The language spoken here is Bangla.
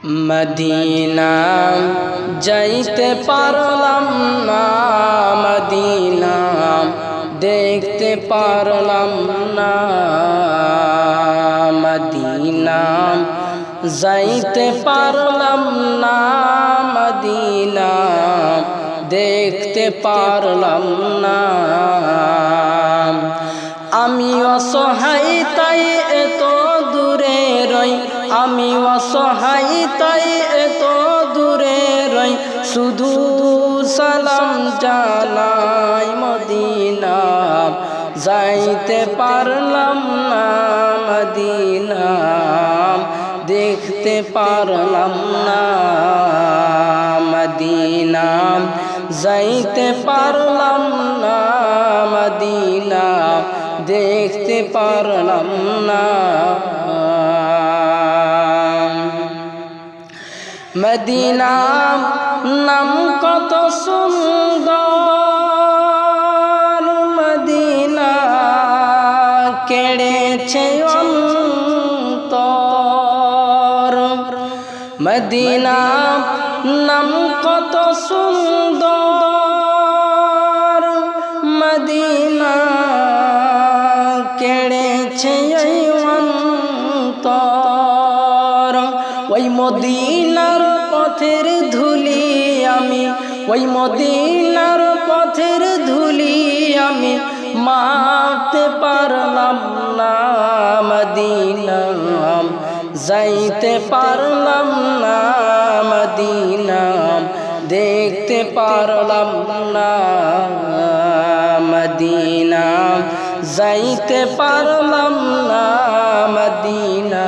মদিনা যাইতে পারলাম না, মদিনা দেখতে পারলাম না, মদিনা যাইতে পারলাম না, মদিনা দেখতে পারলাম না। আমি অসহায় তাই এত দূরে রই, আমি অসহায় তাই এত দূরে রই, শুধু সালাম জানাই মদিনা যাইতে পারলাম না, মদিনা দেখতে পারলাম না, মদিনা যাইতে পারলাম না, মদিনা দেখতে পারলাম না। মদিনা নাম কত সুন্দর, মদিনা কেড়েছে অন্তর, মদিনা নাম কত সুন্দর, মদিনা কেড়েছে অন্তর। ওই মদিনার পথের ধুলি আমি, ওই মদিনার পথের ধুলি আমি মাপতে পারলাম না, মদিনা যাইতে পারলাম না, মদিনা দেখতে পারলাম না, মদিনা যাইতে পারলাম না, মদিনা